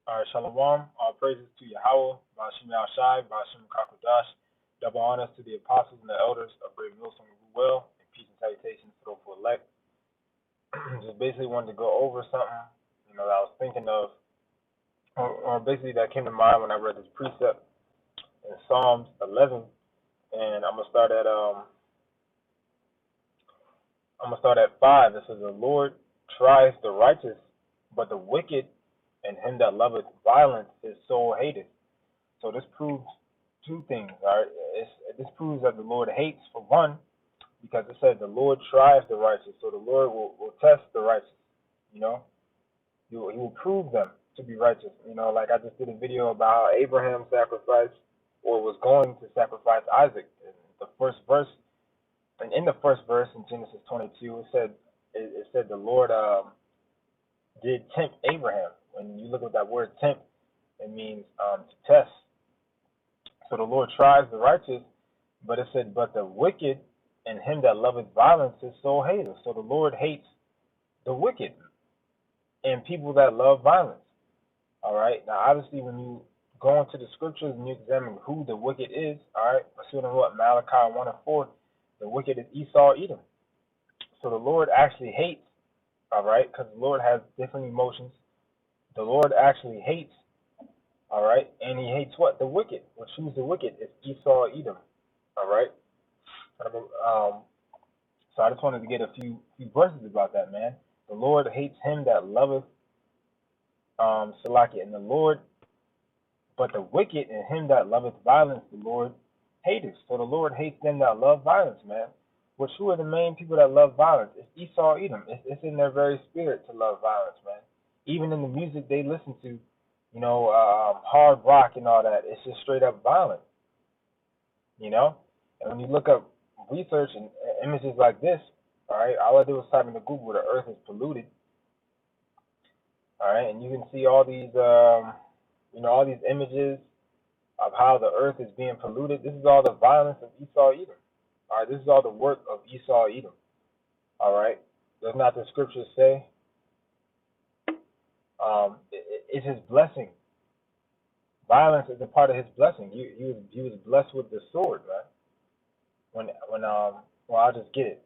Shalom, all praises to Yahweh, Bashim Yahshai, Bashim Kakodash, double honors to the apostles and the elders of Great Millstone of Will, and peace and salutations to those who elect. Just basically wanted to go over something, that I was thinking of, or basically that came to mind when I read this precept in Psalms 11, and I'm gonna start at 5. It says, "The Lord tries the righteous, but the wicked and him that loveth violence his soul hateth." So this proves two things. All right, this proves that the Lord hates, for one, because it said the Lord tries the righteous. So the Lord will test the righteous. You know, he will prove them to be righteous. Like I just did a video about how Abraham sacrificed or was going to sacrifice Isaac. In the first verse, and in the first verse in Genesis 22, it said the Lord did tempt Abraham. When you look at that word tempt, it means to test. So the Lord tries the righteous, but it said, but the wicked and him that loveth violence his soul hateth. So the Lord hates the wicked and people that love violence. All right. Now, obviously, when you go into the scriptures and you examine who the wicked is, all right, assuming what Malachi 1:4, the wicked is Esau, Edom. So the Lord actually hates, all right, because the Lord has different emotions. The Lord actually hates, all right, and he hates what? The wicked. Which who's the wicked? It's Esau, Edom, all right. So I just wanted to get a few verses about that, man. The Lord hates him that loveth Salakia, and the Lord, but the wicked and him that loveth violence, the Lord hateth. So the Lord hates them that love violence, man. Which who are the main people that love violence? It's Esau, Edom. It's in their very spirit to love violence, man. Even in the music they listen to, hard rock and all that, it's just straight up violent, And when you look up research and images like this, all right, all I did was type into Google, the earth is polluted, all right, and you can see all these, all these images of how the earth is being polluted. This is all the violence of Esau, Edom. All right, this is all the work of Esau, Edom. All right, does not the scriptures say? It's his blessing. Violence is a part of his blessing. He was blessed with the sword, man. Well, I'll just get it.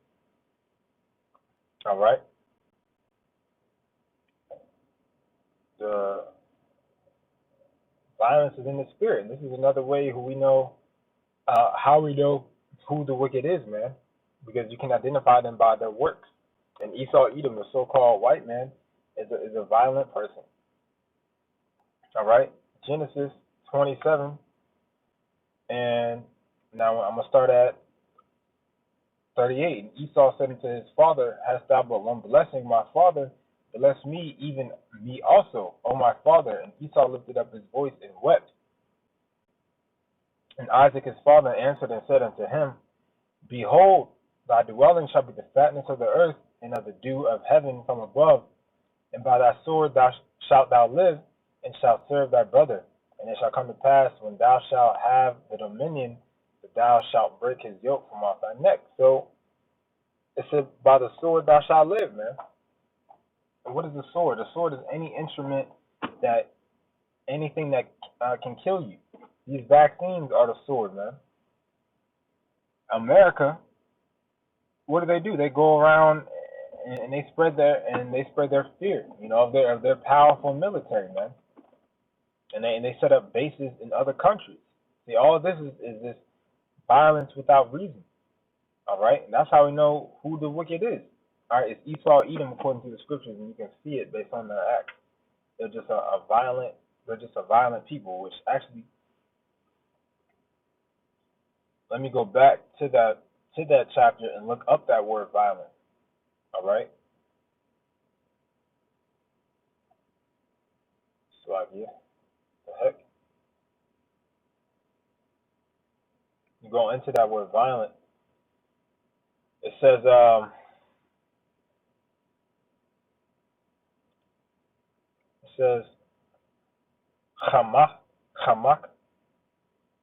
All right. The violence is in the spirit. And this is another way how we know who the wicked is, man, because you can identify them by their works. And Esau, Edom, the so-called white man, is a violent person. All right. Genesis 27, and now I'm gonna start at 38. And Esau said unto his father, "Hast thou but one blessing, my father? Bless me, even me also, O my father." And Esau lifted up his voice and wept. And Isaac his father answered and said unto him, "Behold, thy dwelling shall be the fatness of the earth, and of the dew of heaven from above. And by thy sword shalt thou live, and shalt serve thy brother. And it shall come to pass, when thou shalt have the dominion, that thou shalt break his yoke from off thy neck." So it said, by the sword thou shalt live, man. And what is the sword? The sword is anything that can kill you. These vaccines are the sword, man. America, what do? They go around and they spread their fear, of their powerful military, man. And they set up bases in other countries. See, all of this is this violence without reason. All right, and that's how we know who the wicked is. All right, it's Esau, Edom, according to the scriptures, and you can see it based on their acts. They're just a violent people. Which actually, let me go back to that chapter and look up that word violent. All right. So the heck, you go into that word violent. It says chamak,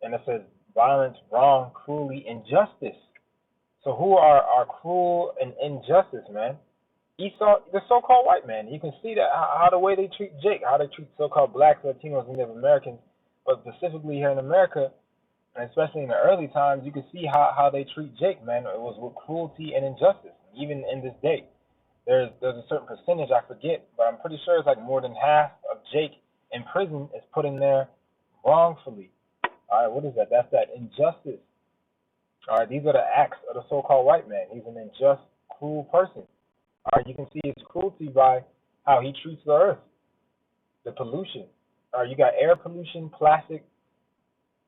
and it says violence, wrong, cruelly, injustice. So who are cruel and injustice, man? Esau, the so-called white man. You can see that how the way they treat Jake, how they treat so-called blacks, Latinos, and Native Americans, but specifically here in America, and especially in the early times, you can see how they treat Jake, man. It was with cruelty and injustice. Even in this day, there's a certain percentage I forget, but I'm pretty sure it's like more than half of Jake in prison is put in there wrongfully. All right, what is that? That's that injustice. All right, these are the acts of the so-called white man. He's an unjust, cruel person. All right, you can see his cruelty by how he treats the earth, the pollution. All right, you got air pollution, plastic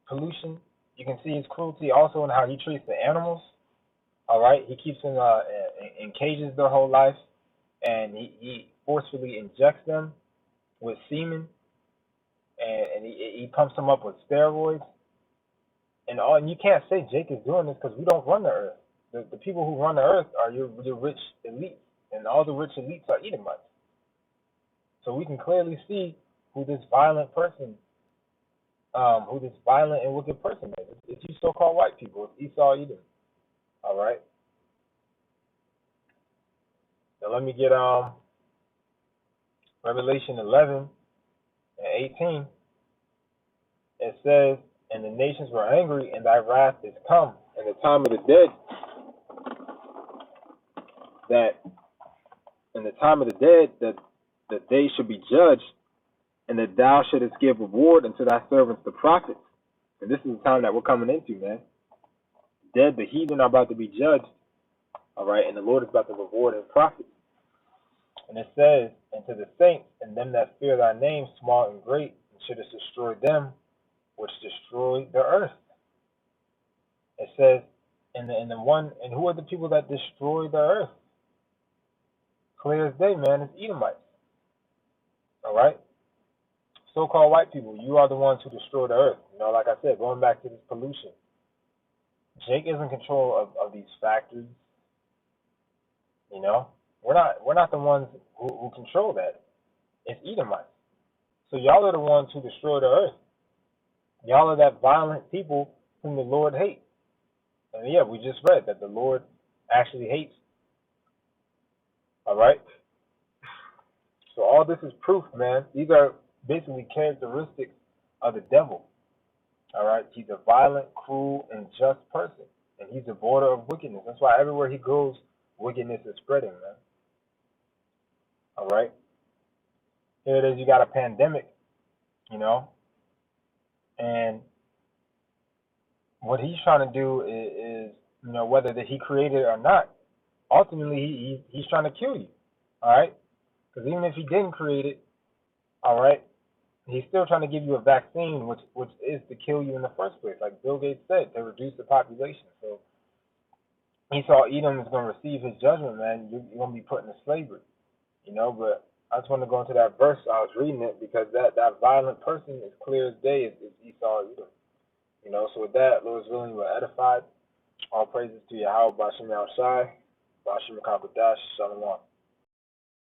pollution. You can see his cruelty also in how he treats the animals. All right, he keeps them in cages their whole life, and he forcefully injects them with semen, and he pumps them up with steroids, and you can't say Jake is doing this because we don't run the earth. The people who run the earth are your rich elites, and all the rich elites are Edomites. So we can clearly see who this violent person, who this violent and wicked person is. It's you so-called white people. It's Esau Edom. All right. Now let me get Revelation 11 and 18. It says, "And the nations were angry, and thy wrath is come, and the time of the dead that that they should be judged, and that thou shouldest give reward unto thy servants the prophets." And this is the time that we're coming into, man. Dead, the heathen are about to be judged, all right, and the Lord is about to reward his prophets. And it says, "And to the saints and them that fear thy name, small and great, and shouldest destroy them which destroy the earth." It says, and who are the people that destroy the earth? Clear as day, man. It's Edomites. All right. So-called white people, you are the ones who destroy the earth. Like I said, going back to this pollution. Jake is in control of these factories. We're not the ones who control that. It's Edomites. So y'all are the ones who destroy the earth. Y'all are that violent people whom the Lord hates. And yeah, we just read that the Lord actually hates. All right. So all this is proof, man. These are basically characteristics of the devil. All right. He's a violent, cruel, and just person, and he's a border of wickedness. That's why everywhere he goes, wickedness is spreading, man. All right. Here it is. You got a pandemic, and what he's trying to do is whether that he created it or not, ultimately he's trying to kill you. All right. Because even if he didn't create it, all right, he's still trying to give you a vaccine, which is to kill you in the first place. Like Bill Gates said, to reduce the population. So Esau Edom is going to receive his judgment, man. You're going to be put into slavery, But I just want to go into that verse. I was reading it because that violent person is clear as day is Esau Edom. So with that, Lord's willing, we're edified. All praises to Yahweh, Bashim Al Shai, Bashim Kakodash, Shalom.